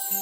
Hey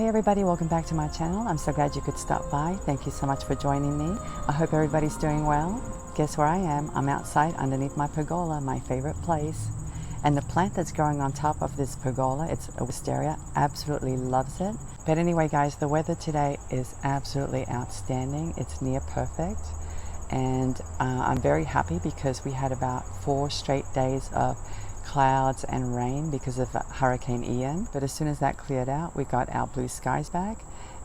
everybody, welcome back to my channel. I'm so glad you could stop by. Thank you so much for joining me. I hope everybody's doing well. Guess where I am? I'm outside underneath my pergola, my favorite place. And the plant that's growing on top of this pergola, it's a wisteria, absolutely loves it. But anyway guys, the weather today is absolutely outstanding. It's near perfect. And I'm very happy because we had about 4 straight days of clouds and rain because of Hurricane Ian. But as soon as that cleared out, we got our blue skies back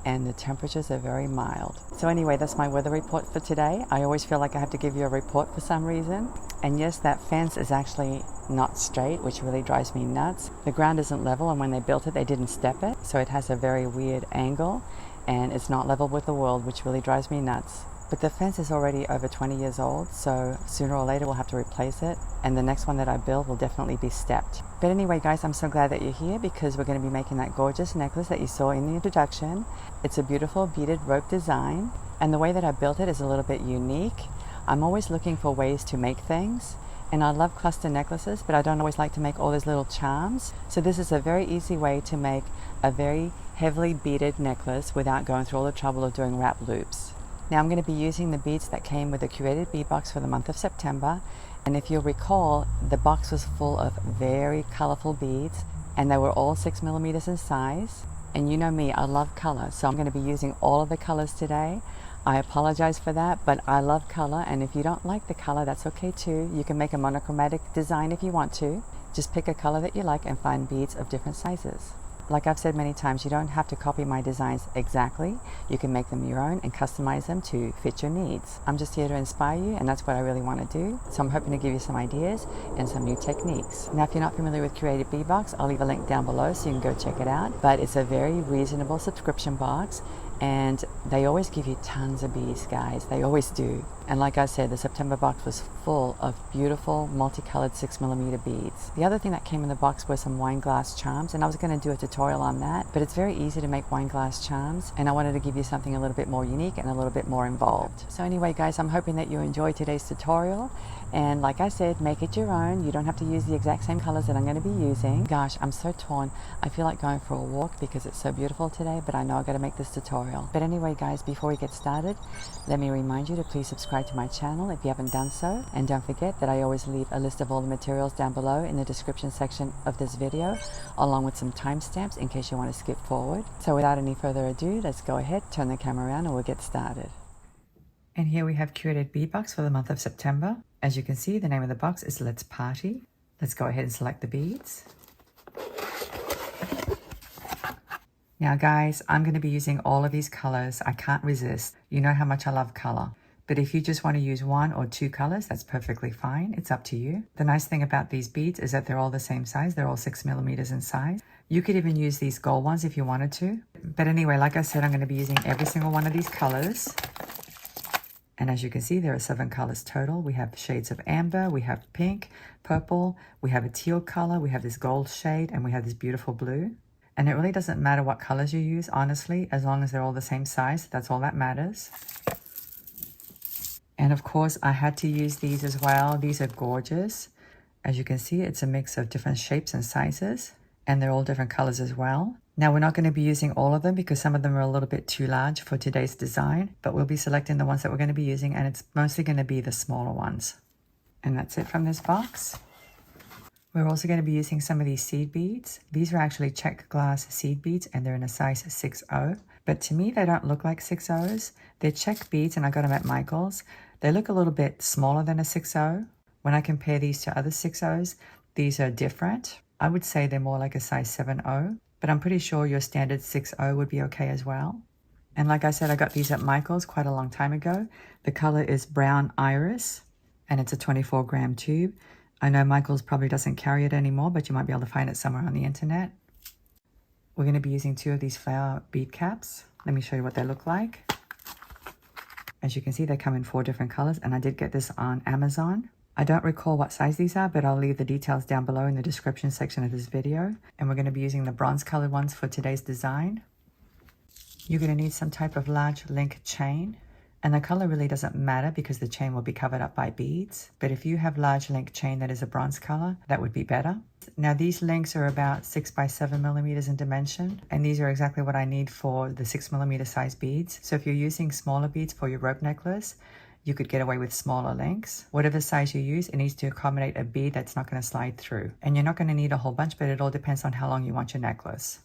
and the temperatures are very mild. So anyway, that's my weather report for today. I always feel like I have to give you a report for some reason. And yes, that fence is actually not straight, which really drives me nuts. The ground isn't level, and when they built it, they didn't step it. So it has a very weird angle and it's not level with the world, which really drives me nuts. But the fence is already over 20 years old, so sooner or later we'll have to replace it, and the next one that I build will definitely be stepped. But anyway guys, I'm so glad that you're here because we're going to be making that gorgeous necklace that you saw in the introduction. It's a beautiful beaded rope design, and the way that I built it is a little bit unique. I'm always looking for ways to make things, and I love cluster necklaces, but I don't always like to make all those little charms. So this is a very easy way to make a very heavily beaded necklace without going through all the trouble of doing wrap loops. Now I'm going to be using the beads that came with the Curated Bead box for the month of September, and if you'll recall, the box was full of very colorful beads and they were all 6mm in size. And you know me, I love color, so I'm going to be using all of the colors today. I apologize for that, but I love color, and if you don't like the color, that's okay too. You can make a monochromatic design if you want to. Just pick a color that you like and find beads of different sizes. Like I've said many times, you don't have to copy my designs exactly. You can make them your own and customize them to fit your needs. I'm just here to inspire you, and that's what I really want to do. So I'm hoping to give you some ideas and some new techniques. Now, if you're not familiar with Curated Bead box, I'll leave a link down below so you can go check it out. But it's a very reasonable subscription box, and they always give you tons of beads, guys. They always do. And like I said, the September box was full of beautiful multicolored 6mm beads. The other thing that came in the box were some wine glass charms, and I was going to do a tutorial on that, but it's very easy to make wine glass charms, and I wanted to give you something a little bit more unique and a little bit more involved. So anyway guys, I'm hoping that you enjoyed today's tutorial, and like I said, make it your own. You don't have to use the exact same colors that I'm going to be using. Gosh, I'm so torn. I feel like going for a walk because it's so beautiful today, but I know I got to make this tutorial. But anyway guys, before we get started, let me remind you to please subscribe to my channel if you haven't done so, and don't forget that I always leave a list of all the materials down below in the description section of this video, along with some timestamps in case you want to skip forward. So without any further ado, let's go ahead, turn the camera around, and we'll get started. And here we have Curated Bead box for the month of September. As you can see, the name of the box is Let's Party. Let's go ahead and select the beads. Now guys, I'm going to be using all of these colors. I can't resist. You know how much I love color. But if you just want to use 1 or 2 colors, that's perfectly fine. It's up to you. The nice thing about these beads is that they're all the same size. They're all 6mm in size. You could even use these gold ones if you wanted to. But anyway, like I said, I'm going to be using every single one of these colors. And as you can see, there are 7 colors total. We have shades of amber, we have pink, purple, we have a teal color, we have this gold shade, and we have this beautiful blue. And it really doesn't matter what colors you use, honestly, as long as they're all the same size. That's all that matters. And of course, I had to use these as well. These are gorgeous. As you can see, it's a mix of different shapes and sizes, and they're all different colors as well. Now, we're not going to be using all of them because some of them are a little bit too large for today's design, but we'll be selecting the ones that we're going to be using, and it's mostly going to be the smaller ones. And that's it from this box. We're also going to be using some of these seed beads. These are actually check glass seed beads, and they're in a size 6/0. But to me, they don't look like 6/0s. They're check beads, and I got them at Michael's. They look a little bit smaller than a 6/0. When I compare these to other 6/0s, these are different. I would say they're more like a size 7/0, but I'm pretty sure your standard 6/0 would be okay as well. And like I said, I got these at Michael's quite a long time ago. The color is brown iris, and it's a 24-gram tube. I know Michael's probably doesn't carry it anymore, but you might be able to find it somewhere on the internet. We're going to be using 2 of these flower bead caps. Let me show you what they look like. As you can see, they come in 4 different colors, and I did get this on Amazon. I don't recall what size these are, but I'll leave the details down below in the description section of this video. And we're going to be using the bronze colored ones for today's design. You're going to need some type of large link chain. And the color really doesn't matter because the chain will be covered up by beads. But if you have large link chain that is a bronze color, that would be better. Now these links are about 6 by 7 millimeters in dimension. And these are exactly what I need for the 6 millimeter size beads. So if you're using smaller beads for your rope necklace, you could get away with smaller links. Whatever size you use, it needs to accommodate a bead that's not going to slide through. And you're not going to need a whole bunch, but it all depends on how long you want your necklace.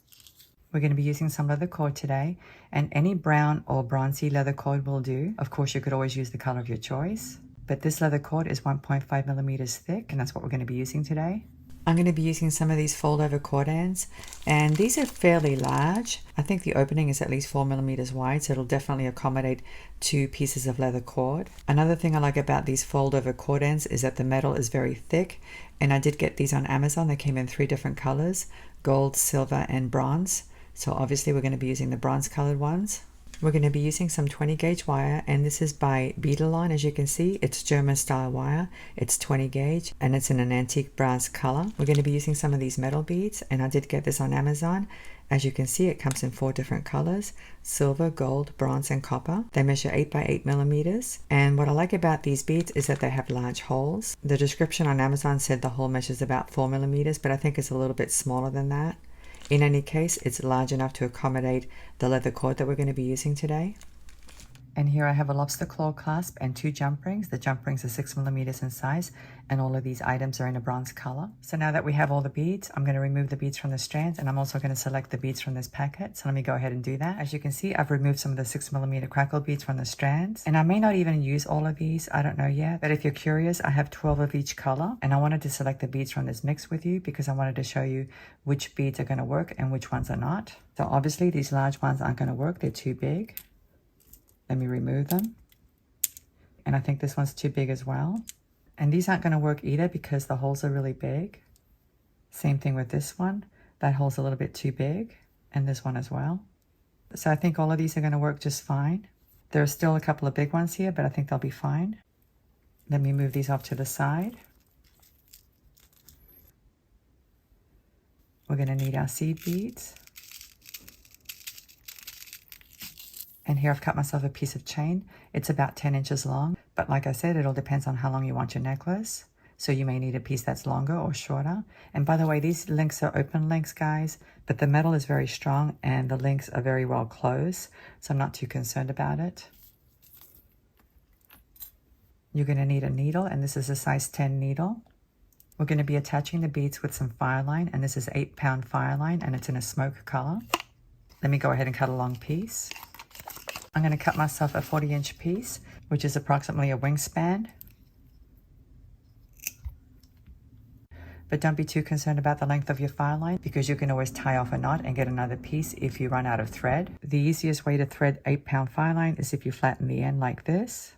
We're going to be using some leather cord today, and any brown or bronzy leather cord will do. Of course, you could always use the color of your choice, but this leather cord is 1.5 millimeters thick, and that's what we're going to be using today. I'm going to be using some of these fold over cord ends, and these are fairly large. I think the opening is at least 4 millimeters wide, so it'll definitely accommodate 2 pieces of leather cord. Another thing I like about these fold over cord ends is that the metal is very thick, and I did get these on Amazon. They came in 3 different colors, gold, silver, and bronze. So obviously we're going to be using the bronze colored ones. We're going to be using some 20 gauge wire, and this is by Beaded. As you can see, it's German style wire. It's 20 gauge and it's in an antique brass color. We're going to be using some of these metal beads, and I did get this on Amazon. As you can see, it comes in 4 different colors: silver, gold, bronze, and copper. They measure 8 by 8 millimeters. And what I like about these beads is that they have large holes. The description on Amazon said the hole measures about 4 millimeters, but I think it's a little bit smaller than that. In any case, it's large enough to accommodate the leather cord that we're going to be using today. And here I have a lobster claw clasp and 2 jump rings. The jump rings are 6 millimeters in size, and all of these items are in a bronze color. So now that we have all the beads, I'm going to remove the beads from the strands, and I'm also going to select the beads from this packet. So let me go ahead and do that. As you can see, I've removed some of the 6 millimeter crackle beads from the strands, and I may not even use all of these. I don't know yet, but if you're curious, I have 12 of each color, and I wanted to select the beads from this mix with you because I wanted to show you which beads are going to work and which ones are not. So obviously these large ones aren't going to work. They're too big. Let me remove them. And I think this one's too big as well. And these aren't going to work either because the holes are really big. Same thing with this one. That hole's a little bit too big. And this one as well. So I think all of these are going to work just fine. There are still a couple of big ones here, but I think they'll be fine. Let me move these off to the side. We're going to need our seed beads. And here I've cut myself a piece of chain. It's about 10 inches long, but like I said, it all depends on how long you want your necklace. So you may need a piece that's longer or shorter. And by the way, these links are open links, guys, but the metal is very strong and the links are very well closed. So I'm not too concerned about it. You're going to need a needle, and this is a size 10 needle. We're going to be attaching the beads with some Fireline, and this is 8-pound Fireline, and it's in a smoke color. Let me go ahead and cut a long piece. I'm going to cut myself a 40-inch piece, which is approximately a wingspan. But don't be too concerned about the length of your Fireline because you can always tie off a knot and get another piece if you run out of thread. The easiest way to thread 8-pound Fireline is if you flatten the end like this.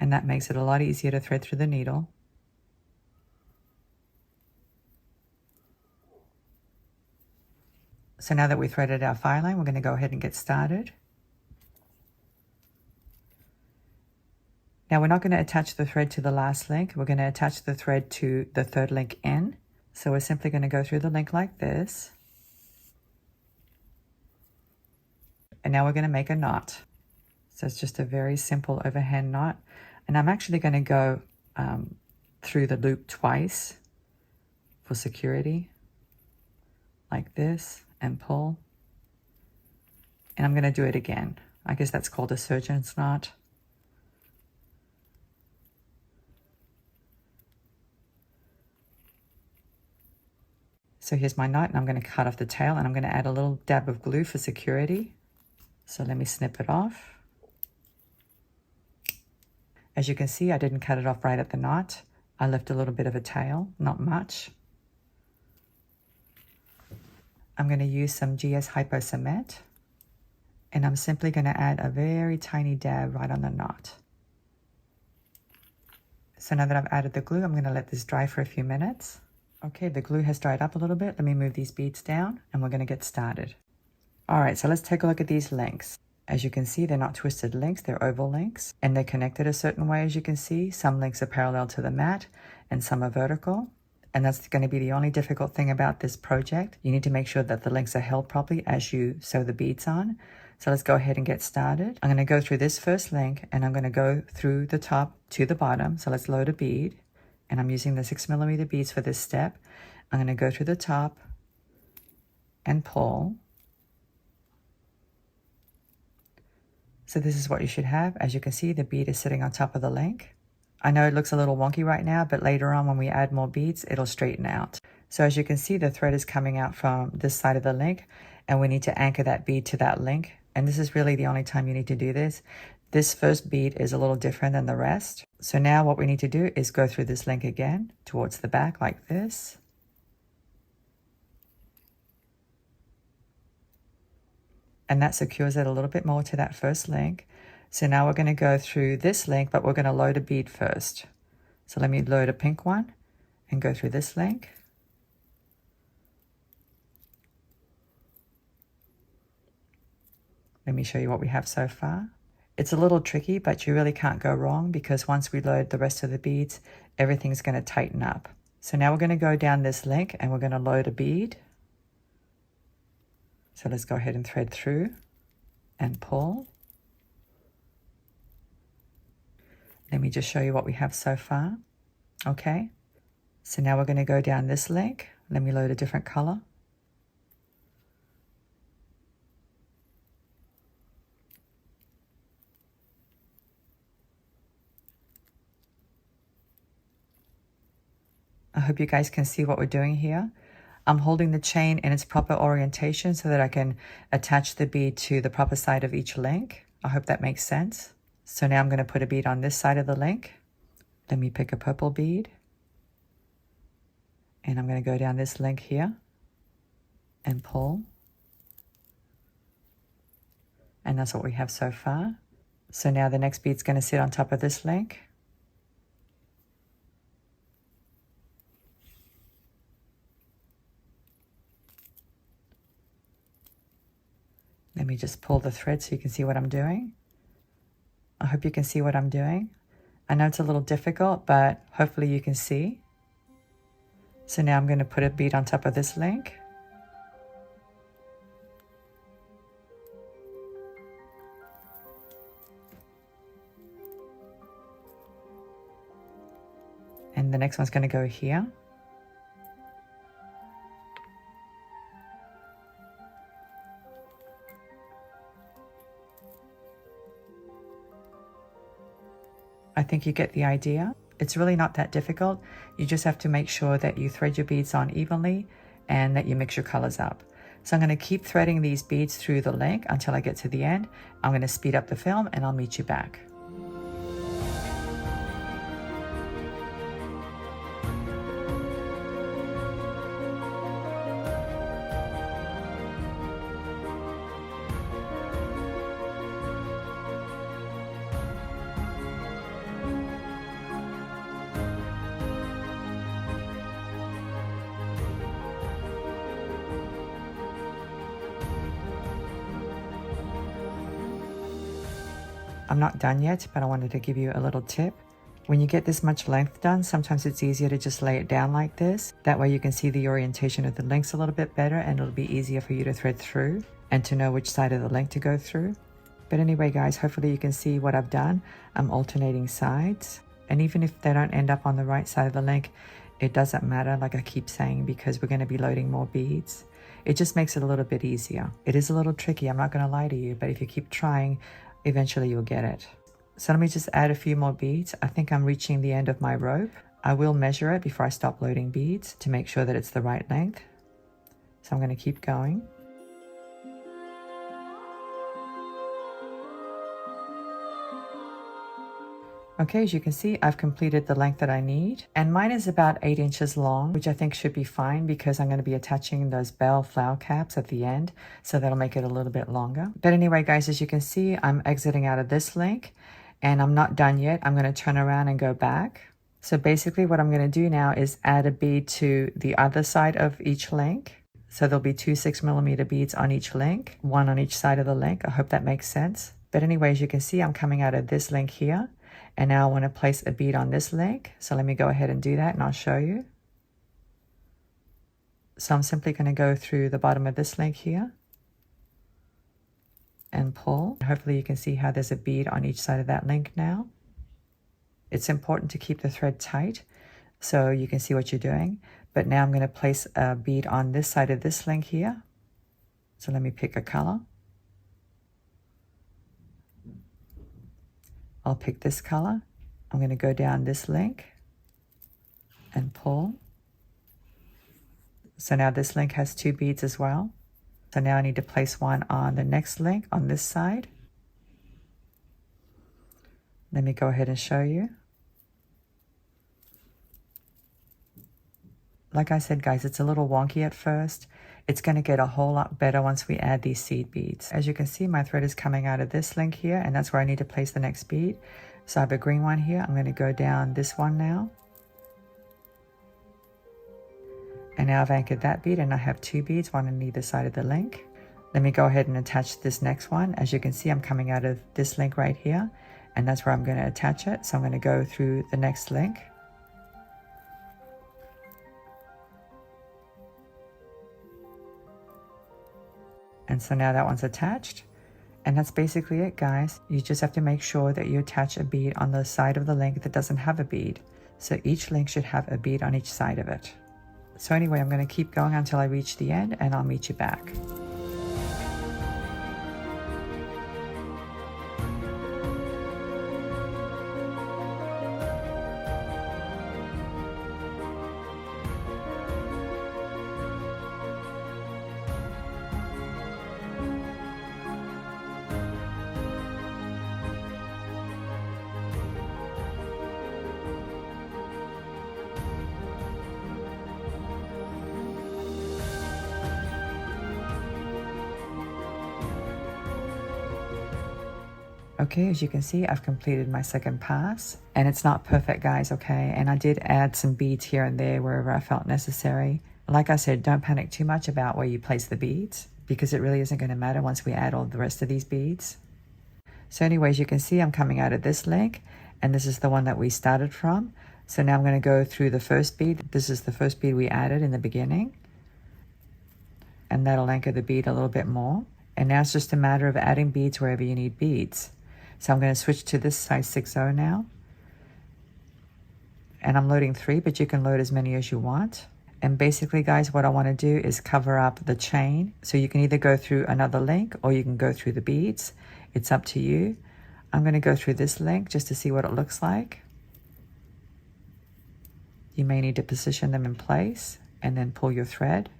And that makes it a lot easier to thread through the needle. So now that we threaded our Fireline, we're going to go ahead and get started. Now we're not going to attach the thread to the last link. We're going to attach the thread to the third link in. So we're simply going to go through the link like this. And now we're going to make a knot. So it's just a very simple overhand knot. And I'm actually going to go through the loop twice for security, like this, and pull. And I'm going to do it again. I guess that's called a surgeon's knot. So here's my knot, and I'm going to cut off the tail, and I'm going to add a little dab of glue for security. So let me snip it off. As you can see, I didn't cut it off right at the knot. I left a little bit of a tail, not much. I'm going to use some GS Hypo Cement, and I'm simply going to add a very tiny dab right on the knot. So now that I've added the glue, I'm going to let this dry for a few minutes. Okay, the glue has dried up a little bit. Let me move these beads down, and we're going to get started. All right, so let's take a look at these links. As you can see, they're not twisted links, they're oval links, and they're connected a certain way, as you can see. Some links are parallel to the mat, and some are vertical. And that's going to be the only difficult thing about this project. You need to make sure that the links are held properly as you sew the beads on. So let's go ahead and get started. I'm going to go through this first link, and I'm going to go through the top to the bottom. So let's load a bead, and I'm using the 6mm beads for this step. I'm going to go through the top and pull. So this is what you should have. As you can see, the bead is sitting on top of the link. I know it looks a little wonky right now, but later on when we add more beads, it'll straighten out. So as you can see, the thread is coming out from this side of the link, and we need to anchor that bead to that link. And this is really the only time you need to do this. This first bead is a little different than the rest. So now what we need to do is go through this link again towards the back like this. And that secures it a little bit more to that first link. So now we're going to go through this link, but we're going to load a bead first. So let me load a pink one and go through this link. Let me show you what we have so far. It's a little tricky, but you really can't go wrong, because once we load the rest of the beads, everything's going to tighten up. So now we're going to go down this link, and we're going to load a bead. So let's go ahead and thread through and pull. Let me just show you what we have so far. Okay, so now we're going to go down this link. Let me load a different color. I hope you guys can see what we're doing here. I'm holding the chain in its proper orientation so that I can attach the bead to the proper side of each link. I hope that makes sense. So now I'm going to put a bead on this side of the link. Let me pick a purple bead. And I'm going to go down this link here and pull. And that's what we have so far. So now the next bead's going to sit on top of this link. Let me just pull the thread so you can see what I'm doing. I hope you can see what I'm doing. I know it's a little difficult, but hopefully you can see. So now I'm going to put a bead on top of this link. And the next one's going to go here. I think you get the idea. It's really not that difficult. You just have to make sure that you thread your beads on evenly and that you mix your colors up. So I'm going to keep threading these beads through the link until I get to the end. I'm going to speed up the film and I'll meet you back. I'm not done yet, but I wanted to give you a little tip. When you get this much length done, sometimes it's easier to just lay it down like this. That way you can see the orientation of the links a little bit better, and it'll be easier for you to thread through and to know which side of the link to go through. But anyway, guys, hopefully you can see what I've done. I'm alternating sides, and even if they don't end up on the right side of the link, it doesn't matter, like I keep saying, because we're going to be loading more beads. It just makes it a little bit easier. It is a little tricky, I'm not going to lie to you, but if you keep trying, eventually you'll get it. So let me just add a few more beads. I think I'm reaching the end of my rope. I will measure it before I stop loading beads to make sure that it's the right length. So I'm going to keep going. Okay, as you can see, I've completed the length that I need, and mine is about 8 inches long, which I think should be fine because I'm going to be attaching those bell flower caps at the end, so that'll make it a little bit longer. But anyway, guys, as you can see, I'm exiting out of this link, and I'm not done yet. I'm going to turn around and go back. So basically what I'm going to do now is add a bead to the other side of each link. So there'll be 2 6mm beads on each link, 1 on each side of the link. I hope that makes sense. But anyway, as you can see, I'm coming out of this link here. And now I want to place a bead on this link. So let me go ahead and do that, and I'll show you. So I'm simply going to go through the bottom of this link here and pull. Hopefully you can see how there's a bead on each side of that link now. It's important to keep the thread tight so you can see what you're doing. But now I'm going to place a bead on this side of this link here. So let me pick a color. I'll pick this color. I'm going to go down this link and pull. So now this link has 2 beads as well. So now I need to place one on the next link on this side. Let me go ahead and show you. Like I said, guys, it's a little wonky at first. It's going to get a whole lot better once we add these seed beads. As you can see, my thread is coming out of this link here, and that's where I need to place the next bead. So I have a green one here. I'm going to go down this one now. And now I've anchored that bead, and I have 2 beads, one on either side of the link. Let me go ahead and attach this next one. As you can see, I'm coming out of this link right here, and that's where I'm going to attach it. So I'm going to go through the next link. And so now that one's attached. And that's basically it, guys. You just have to make sure that you attach a bead on the side of the link that doesn't have a bead. So each link should have a bead on each side of it. So anyway, I'm going to keep going until I reach the end, and I'll meet you back. Okay, as you can see, I've completed my second pass, and it's not perfect, guys, okay? And I did add some beads here and there wherever I felt necessary. Like I said, don't panic too much about where you place the beads, because it really isn't going to matter once we add all the rest of these beads. So anyways, you can see I'm coming out of this link, and this is the one that we started from. So now I'm going to go through the first bead. This is the first bead we added in the beginning, and that'll anchor the bead a little bit more. And now it's just a matter of adding beads wherever you need beads. So I'm going to switch to this size 6/0 now. And I'm loading 3, but you can load as many as you want. And basically, guys, what I want to do is cover up the chain. So you can either go through another link or you can go through the beads. It's up to you. I'm going to go through this link just to see what it looks like. You may need to position them in place and then pull your thread.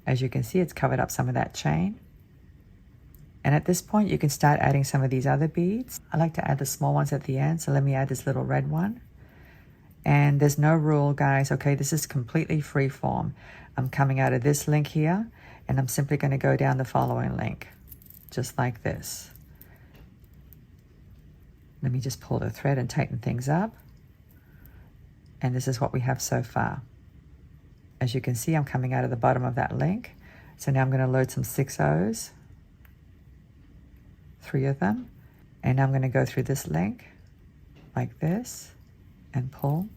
As you can see, it's covered up some of that chain. And at this point, you can start adding some of these other beads. I like to add the small ones at the end, so let me add this little red one. And there's no rule, guys, okay? This is completely free form. I'm coming out of this link here, and I'm simply going to go down the following link, just like this. Let me just pull the thread and tighten things up. And this is what we have so far. As you can see, I'm coming out of the bottom of that link. So now I'm going to load some 6/0s. 3 of them. And I'm going to go through this link like this and pull.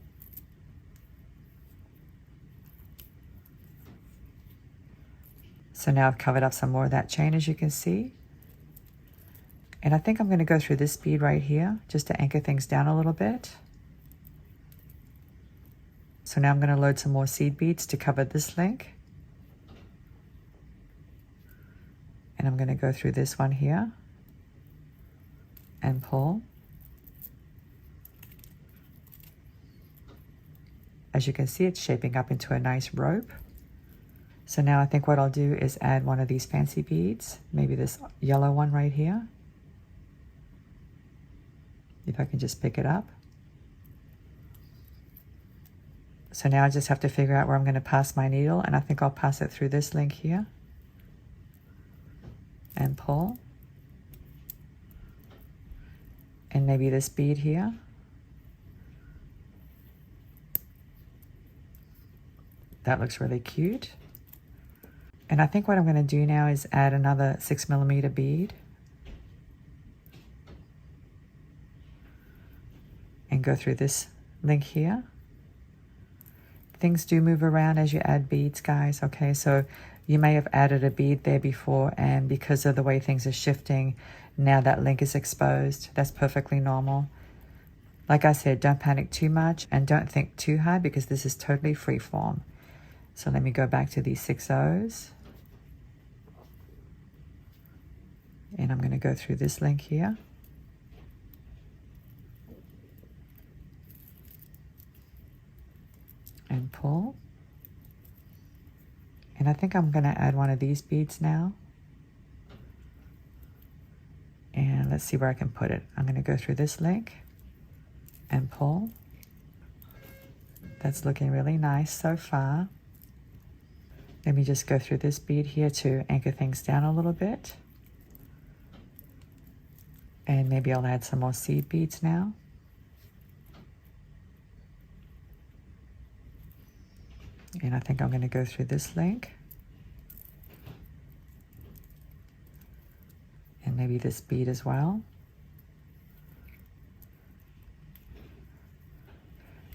So now I've covered up some more of that chain, as you can see. And I think I'm going to go through this bead right here just to anchor things down a little bit. So now I'm going to load some more seed beads to cover this link. And I'm going to go through this one here and pull. As you can see, it's shaping up into a nice rope. So now I think what I'll do is add one of these fancy beads, maybe this yellow one right here. If I can just pick it up. So now I just have to figure out where I'm going to pass my needle, and I think I'll pass it through this link here and pull. And maybe this bead here. That looks really cute. And I think what I'm going to do now is add another 6mm bead. And go through this link here. Things do move around as you add beads, guys, okay? So you may have added a bead there before, and because of the way things are shifting, now that link is exposed. That's perfectly normal. Like I said, don't panic too much and don't think too hard, because this is totally free form. So let me go back to these 6 O's. And I'm going to go through this link here. And pull. And I think I'm going to add one of these beads now. And let's see where I can put it. I'm going to go through this link and pull. That's looking really nice so far. Let me just go through this bead here to anchor things down a little bit. And maybe I'll add some more seed beads now. And I think I'm going to go through this link. And maybe this bead as well.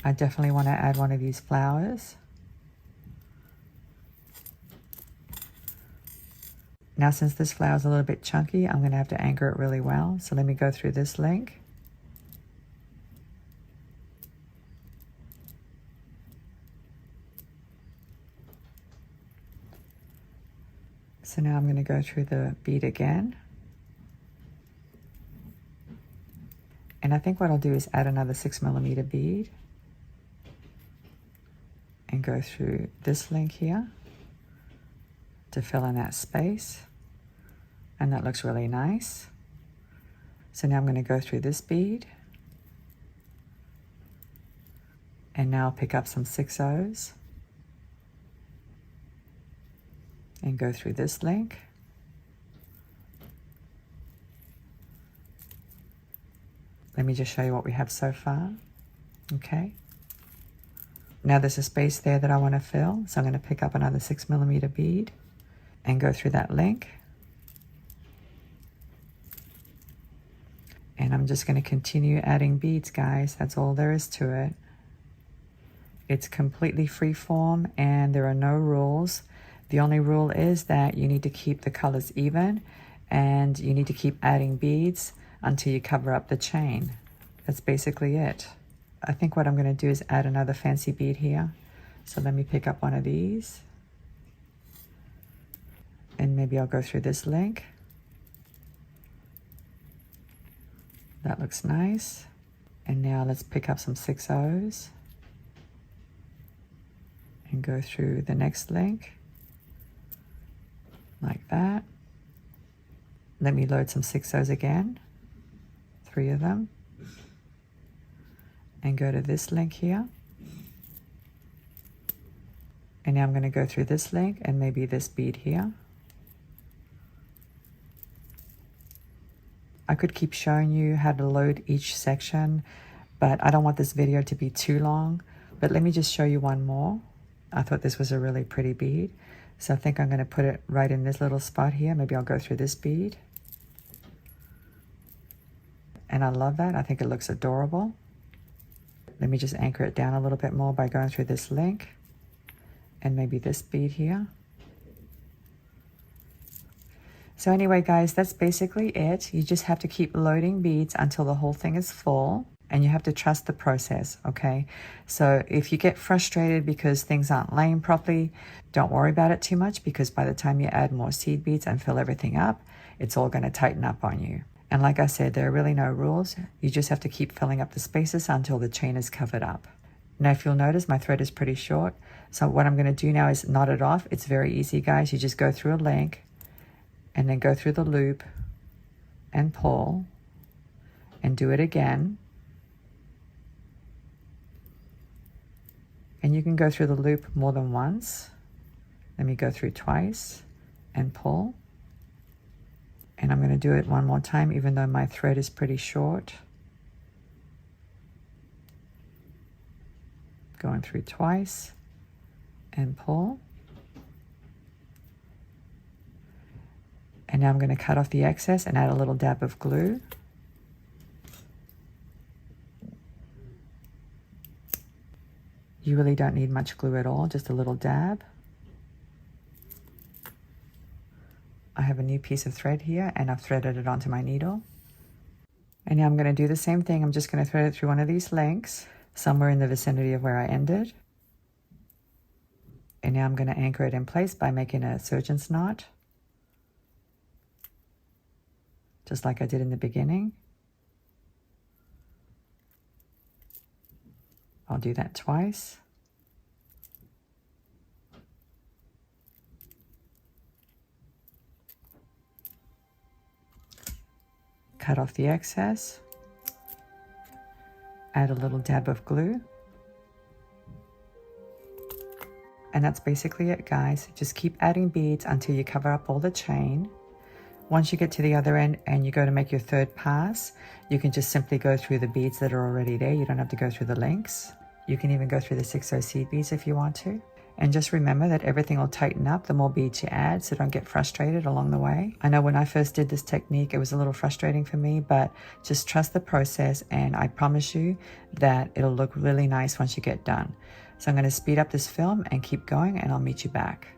I definitely want to add one of these flowers. Now, since this flower is a little bit chunky, I'm going to have to anchor it really well. So let me go through this link. So now I'm going to go through the bead again. And I think what I'll do is add another 6mm bead. And go through this link here to fill in that space. And that looks really nice. So now I'm going to go through this bead. And now I'll pick up some 6 O's. And go through this link. Let me just show you what we have so far. Okay. Now there's a space there that I want to fill, so I'm going to pick up another 6mm bead and go through that link. And I'm just going to continue adding beads, guys. That's all there is to it. It's completely free form and there are no rules. The only rule is that you need to keep the colors even and you need to keep adding beads until you cover up the chain. That's basically it. I think what I'm going to do is add another fancy bead here. So let me pick up one of these. And maybe I'll go through this link. That looks nice. And now let's pick up some 6 O's. And go through the next link. Like that. Let me load some 6 O's again. 3 of them. And go to this link here. And now I'm going to go through this link and maybe this bead here. I could keep showing you how to load each section, but I don't want this video to be too long. But let me just show you one more. I thought this was a really pretty bead. So I think I'm going to put it right in this little spot here. Maybe I'll go through this bead. And I love that. I think it looks adorable. Let me just anchor it down a little bit more by going through this link and maybe this bead here. So anyway, guys, that's basically it. You just have to keep loading beads until the whole thing is full, and you have to trust the process, okay? So if you get frustrated because things aren't laying properly, don't worry about it too much, because by the time you add more seed beads and fill everything up, it's all going to tighten up on you. And like I said, there are really no rules. You just have to keep filling up the spaces until the chain is covered up. Now, if you'll notice, my thread is pretty short. So what I'm going to do now is knot it off. It's very easy, guys. You just go through a link and then go through the loop and pull and do it again. And you can go through the loop more than once. Let me go through twice and pull. And I'm going to do it one more time, even though my thread is pretty short. Going through twice and pull. And now I'm going to cut off the excess and add a little dab of glue. You really don't need much glue at all, just a little dab. I have a new piece of thread here and I've threaded it onto my needle. And now I'm going to do the same thing. I'm just going to thread it through one of these links, somewhere in the vicinity of where I ended. And now I'm going to anchor it in place by making a surgeon's knot, just like I did in the beginning. I'll do that twice. Cut off the excess. Add a little dab of glue. And that's basically it, guys. Just keep adding beads until you cover up all the chain. Once you get to the other end and you go to make your third pass, you can just simply go through the beads that are already there. You don't have to go through the links. You can even go through the 6/0 seed beads if you want to. And just remember that everything will tighten up the more beads you add, so don't get frustrated along the way. I know when I first did this technique, it was a little frustrating for me, but just trust the process and I promise you that it'll look really nice once you get done. So I'm going to speed up this film and keep going, and I'll meet you back.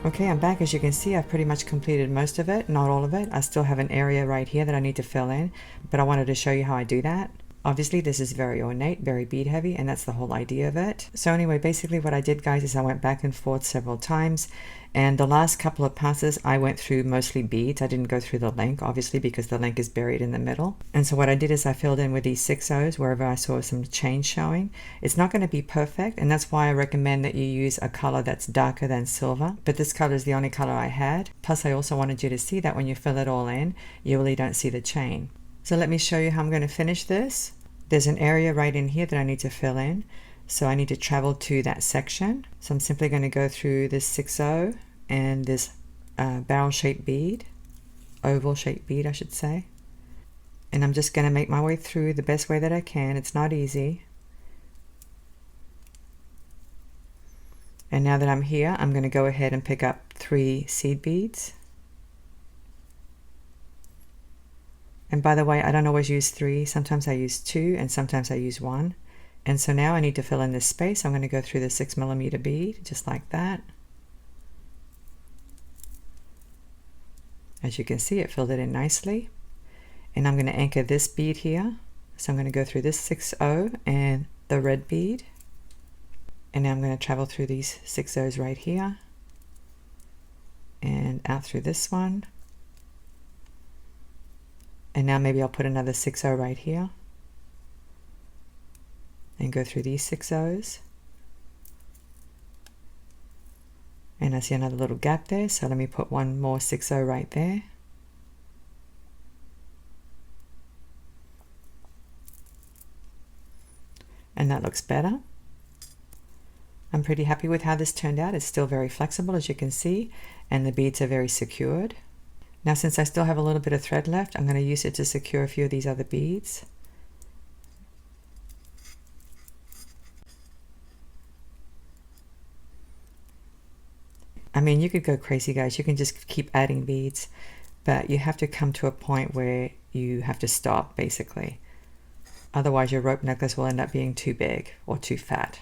Okay, I'm back. As you can see, I've pretty much completed most of it, not all of it. I still have an area right here that I need to fill in, but I wanted to show you how I do that. Obviously, this is very ornate, very bead heavy, and that's the whole idea of it. So anyway, basically what I did, guys, is I went back and forth several times, and the last couple of passes I went through mostly beads. I didn't go through the link, obviously, because the link is buried in the middle. And so what I did is I filled in with these 6/0s wherever I saw some chain showing. It's not going to be perfect, and that's why I recommend that you use a color that's darker than silver, but this color is the only color I had. Plus, I also wanted you to see that when you fill it all in, you really don't see the chain. So let me show you how I'm going to finish this. There's an area right in here that I need to fill in. So I need to travel to that section. So I'm simply going to go through this 6/0 and this barrel shaped bead, oval shaped bead I should say. And I'm just going to make my way through the best way that I can. It's not easy. And now that I'm here, I'm going to go ahead and pick up 3 seed beads. And by the way, I don't always use 3. Sometimes I use 2 and sometimes I use 1. And so now I need to fill in this space. I'm going to go through the 6mm bead, just like that. As you can see, it filled it in nicely. And I'm going to anchor this bead here. So I'm going to go through this 6/0 and the red bead. And now I'm going to travel through these 6/0s right here. And out through this one. And now maybe I'll put another 6/0 right here. And go through these 6/0s. And I see another little gap there, so let me put one more 6/0 right there. and that looks better. I'm pretty happy with how this turned out. It's still very flexible, as you can see, and the beads are very secured. Now, since I still have a little bit of thread left, I'm going to use it to secure a few of these other beads. I mean, you could go crazy, guys. You can just keep adding beads, but you have to come to a point where you have to stop, basically. Otherwise, your rope necklace will end up being too big or too fat.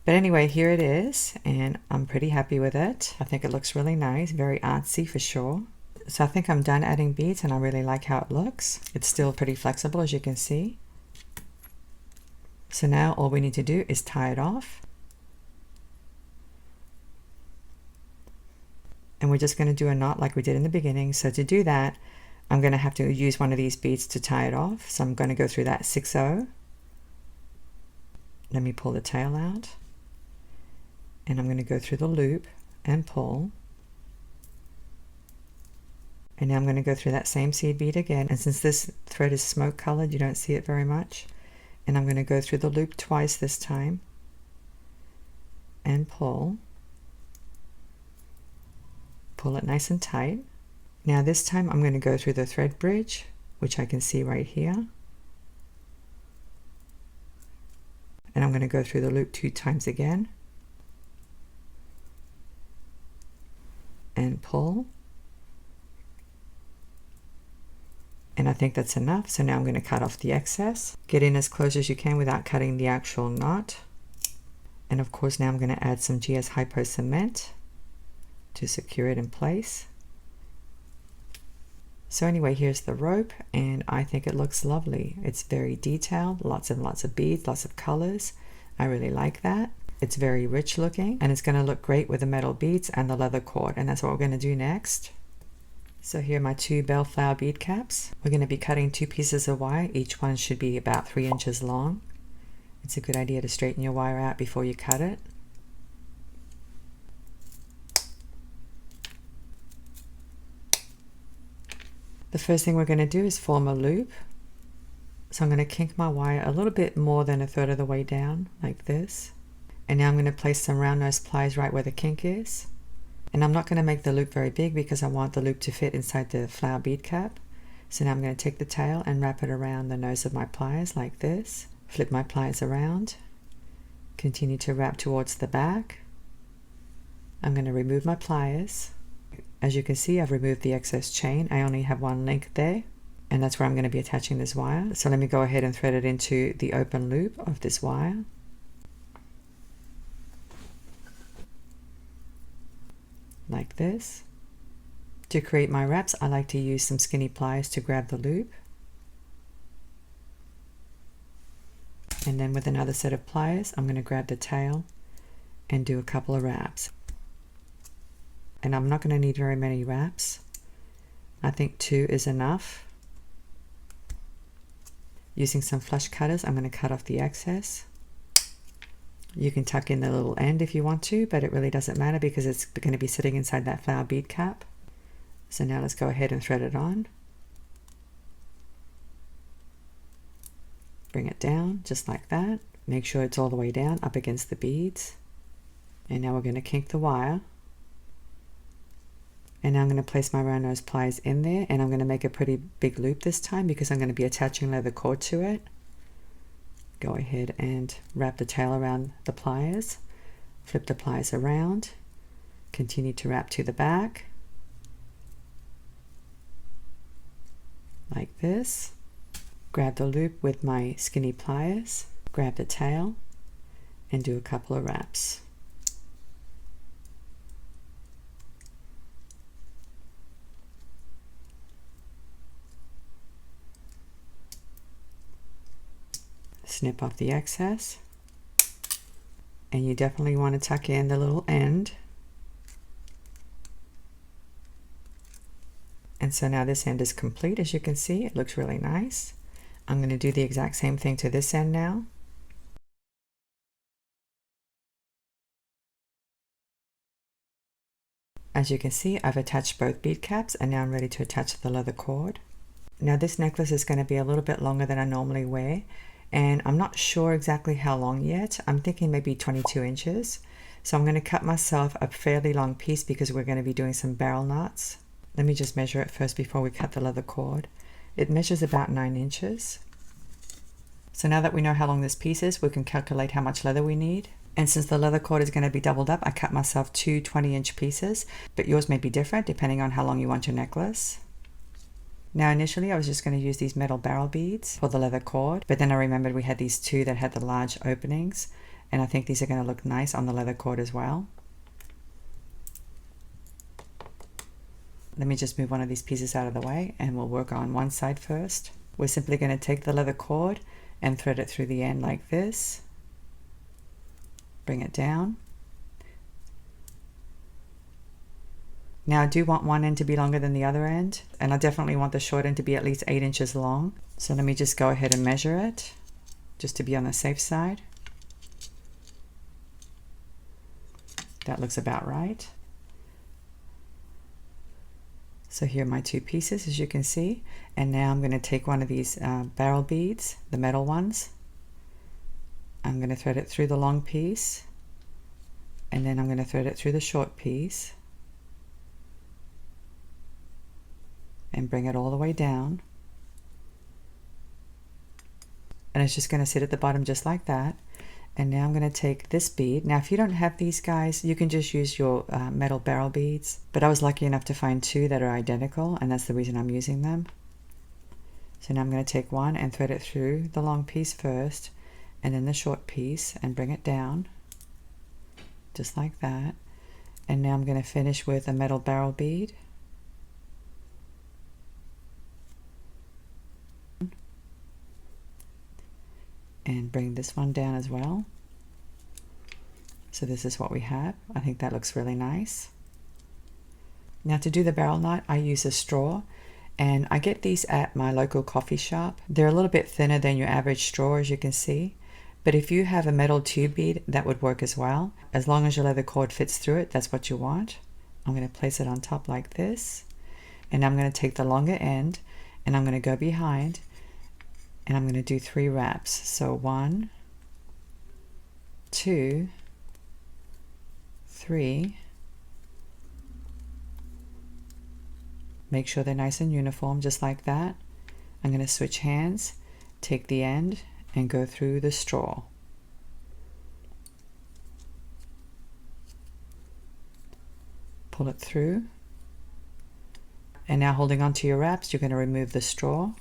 But anyway, here it is, and I'm pretty happy with it. I think it looks really nice, very artsy for sure. So I think I'm done adding beads, and I really like how it looks. It's still pretty flexible, as you can see. So now all we need to do is tie it off. And we're just going to do a knot like we did in the beginning. So to do that, I'm going to have to use one of these beads to tie it off. So I'm going to go through that 6-0. Let me pull the tail out. And I'm going to go through the loop and pull. And now I'm going to go through that same seed bead again. And since this thread is smoke colored, you don't see it very much. And I'm going to go through the loop twice this time and pull. Pull it nice and tight. Now this time I'm going to go through the thread bridge, which I can see right here. And I'm going to go through the loop 2 times again. And pull. And I think that's enough. So now I'm going to cut off the excess. Get in as close as you can without cutting the actual knot. And of course now I'm going to add some GS Hypo cement to secure it in place. So anyway, here's the rope, and I think it looks lovely. It's very detailed, lots and lots of beads, lots of colors. I really like that. It's very rich looking, and it's going to look great with the metal beads and the leather cord, and that's what we're going to do next. So here are my 2 bellflower bead caps. We're going to be cutting 2 pieces of wire. Each one should be about 3 inches long. It's a good idea to straighten your wire out before you cut it. The first thing we're going to do is form a loop. So I'm going to kink my wire a little bit more than 1/3 of the way down, like this. And now I'm going to place some round nose pliers right where the kink is. And I'm not going to make the loop very big because I want the loop to fit inside the flower bead cap. So now I'm going to take the tail and wrap it around the nose of my pliers like this. Flip my pliers around. Continue to wrap towards the back. I'm going to remove my pliers. As you can see, I've removed the excess chain. I only have 1 link there, and that's where I'm going to be attaching this wire. So let me go ahead and thread it into the open loop of this wire. Like this. To create my wraps, I like to use some skinny pliers to grab the loop. And then with another set of pliers, I'm going to grab the tail and do a couple of wraps. And I'm not going to need very many wraps. I think 2 is enough. Using some flush cutters, I'm going to cut off the excess. You can tuck in the little end if you want to, but it really doesn't matter because it's going to be sitting inside that flower bead cap. So now let's go ahead and thread it on. Bring it down just like that. Make sure it's all the way down up against the beads. And now we're going to kink the wire. And now I'm going to place my round nose pliers in there, and I'm going to make a pretty big loop this time because I'm going to be attaching leather cord to it. Go ahead and wrap the tail around the pliers, flip the pliers around, continue to wrap to the back, like this. Grab the loop with my skinny pliers, grab the tail, and do a couple of wraps. Snip off the excess, and you definitely want to tuck in the little end. And so now this end is complete. As you can see, it looks really nice. I'm going to do the exact same thing to this end now. As you can see, I've attached both bead caps, and now I'm ready to attach the leather cord. Now this necklace is going to be a little bit longer than I normally wear, and I'm not sure exactly how long yet. I'm thinking maybe 22 inches. So I'm going to cut myself a fairly long piece because we're going to be doing some barrel knots. Let me just measure it first before we cut the leather cord. It measures about 9 inches. So now that we know how long this piece is, we can calculate how much leather we need. And since the leather cord is going to be doubled up, I cut myself 2 20-inch pieces, but yours may be different depending on how long you want your necklace. Now initially I was just going to use these metal barrel beads for the leather cord, but then I remembered we had these 2 that had the large openings, and I think these are going to look nice on the leather cord as well. Let me just move one of these pieces out of the way and we'll work on one side first. We're simply going to take the leather cord and thread it through the end like this. Bring it down. Now I do want one end to be longer than the other end, and I definitely want the short end to be at least 8 inches long. So let me just go ahead and measure it, just to be on the safe side. That looks about right. So here are my 2 pieces, as you can see. And now I'm going to take one of these barrel beads, the metal ones. I'm going to thread it through the long piece, and then I'm going to thread it through the short piece and bring it all the way down. And it's just going to sit at the bottom just like that. And now I'm going to take this bead. Now if you don't have these guys, you can just use your metal barrel beads, but I was lucky enough to find 2 that are identical, and that's the reason I'm using them. So now I'm going to take one and thread it through the long piece first, and then the short piece, and bring it down just like that. And now I'm going to finish with a metal barrel bead. And bring this one down as well. So this is what we have. I think that looks really nice. Now to do the barrel knot, I use a straw, and I get these at my local coffee shop. They're a little bit thinner than your average straw, as you can see, but if you have a metal tube bead, that would work as well. As long as your leather cord fits through it, that's what you want. I'm going to place it on top like this, and I'm going to take the longer end and I'm going to go behind, and I'm going to do 3 wraps. So 1, 2, 3. Make sure they're nice and uniform, just like that. I'm going to switch hands, take the end, and go through the straw. Pull it through. And now holding on to your wraps, you're going to remove the straw.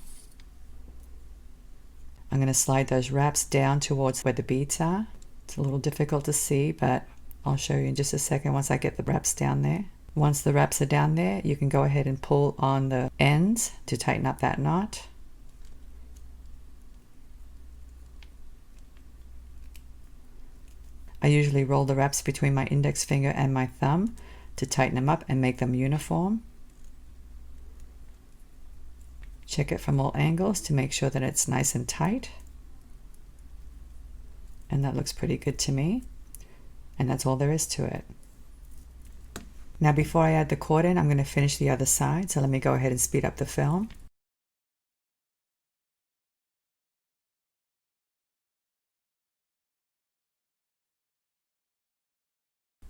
I'm going to slide those wraps down towards where the beads are. It's a little difficult to see, but I'll show you in just a second once I get the wraps down there. Once the wraps are down there, you can go ahead and pull on the ends to tighten up that knot. I usually roll the wraps between my index finger and my thumb to tighten them up and make them uniform. Check it from all angles to make sure that it's nice and tight. And that looks pretty good to me. And that's all there is to it. Now before I add the cord in, I'm going to finish the other side. So let me go ahead and speed up the film.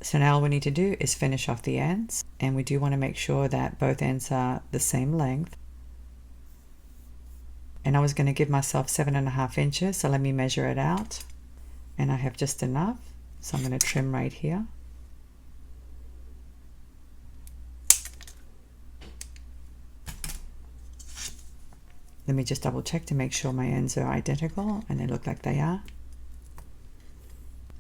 So now all we need to do is finish off the ends, and we do want to make sure that both ends are the same length. And I was going to give myself 7.5 inches, so let me measure it out. And I have just enough, so I'm going to trim right here. Let me just double check to make sure my ends are identical, and they look like they are.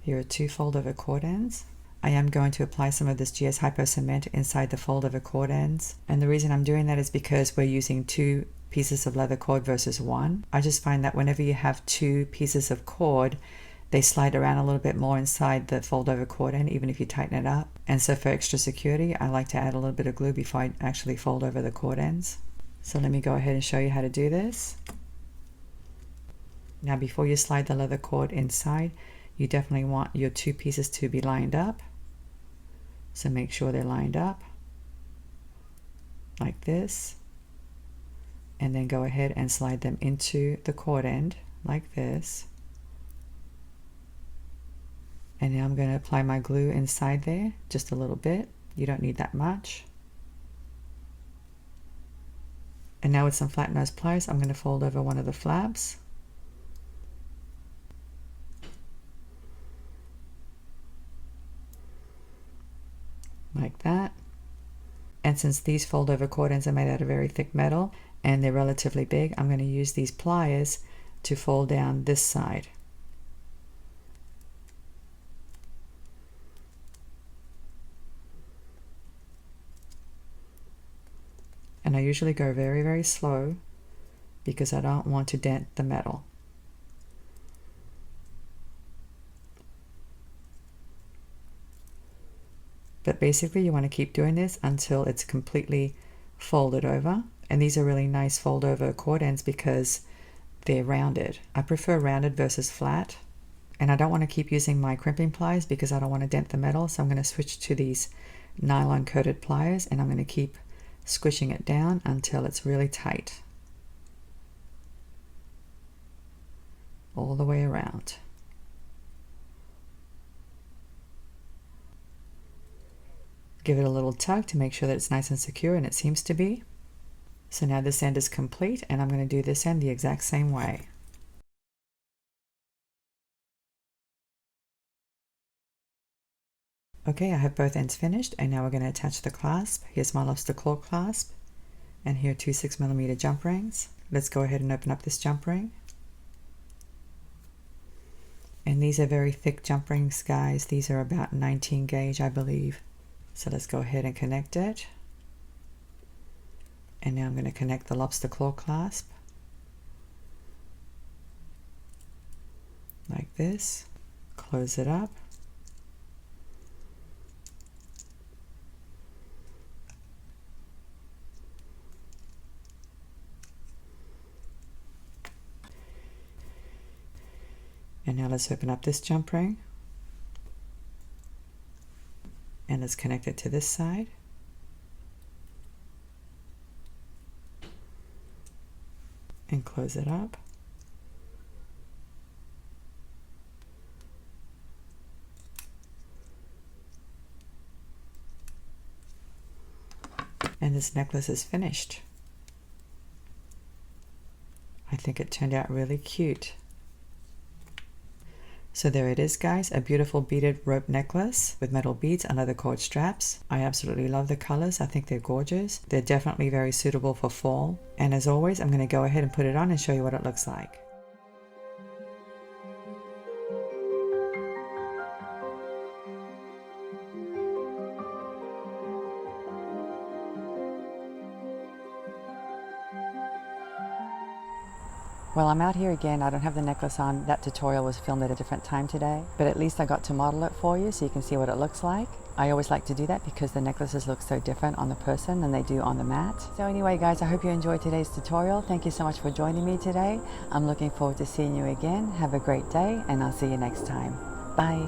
Here are 2 fold-over cord ends. I am going to apply some of this GS Hypo Cement inside the fold-over cord ends. And the reason I'm doing that is because we're using 2 pieces of leather cord versus 1. I just find that whenever you have 2 pieces of cord, they slide around a little bit more inside the fold-over cord end, even if you tighten it up. And so for extra security, I like to add a little bit of glue before I actually fold over the cord ends. So let me go ahead and show you how to do this. Now before you slide the leather cord inside, you definitely want your 2 pieces to be lined up. So make sure they're lined up like this, and then go ahead and slide them into the cord end like this. And now I'm going to apply my glue inside there, just a little bit. You don't need that much. And now with some flat nose pliers, I'm going to fold over one of the flaps. Like that. And since these fold over cord ends are made out of very thick metal and they're relatively big, I'm going to use these pliers to fold down this side. And I usually go very, very slow because I don't want to dent the metal. But basically you want to keep doing this until it's completely folded over. And these are really nice fold over cord ends because they're rounded. I prefer rounded versus flat. And I don't want to keep using my crimping pliers because I don't want to dent the metal. So I'm going to switch to these nylon coated pliers and I'm going to keep squishing it down until it's really tight. All the way around. Give it a little tug to make sure that it's nice and secure, and it seems to be. So now this end is complete and I'm going to do this end the exact same way. Okay, I have both ends finished and now we're going to attach the clasp. Here's my lobster claw clasp and here are two 6mm jump rings. Let's go ahead and open up this jump ring. And these are very thick jump rings, guys. These are about 19 gauge, I believe. So let's go ahead and connect it. And now I'm going to connect the lobster claw clasp. Like this. Close it up. And now let's open up this jump ring. And let's connect it to this side. And close it up. And this necklace is finished. I think it turned out really cute. So there it is, guys, a beautiful beaded rope necklace with metal beads and leather cord straps. I absolutely love the colors. I think they're gorgeous. They're definitely very suitable for fall. And as always, I'm going to go ahead and put it on and show you what it looks like. Well, I'm out here again. I don't have the necklace on. That tutorial was filmed at a different time today, but at least I got to model it for you so you can see what it looks like. I always like to do that because the necklaces look so different on the person than they do on the mat. So anyway, guys, I hope you enjoyed today's tutorial. Thank you so much for joining me today. I'm looking forward to seeing you again. Have a great day, and I'll see you next time. Bye.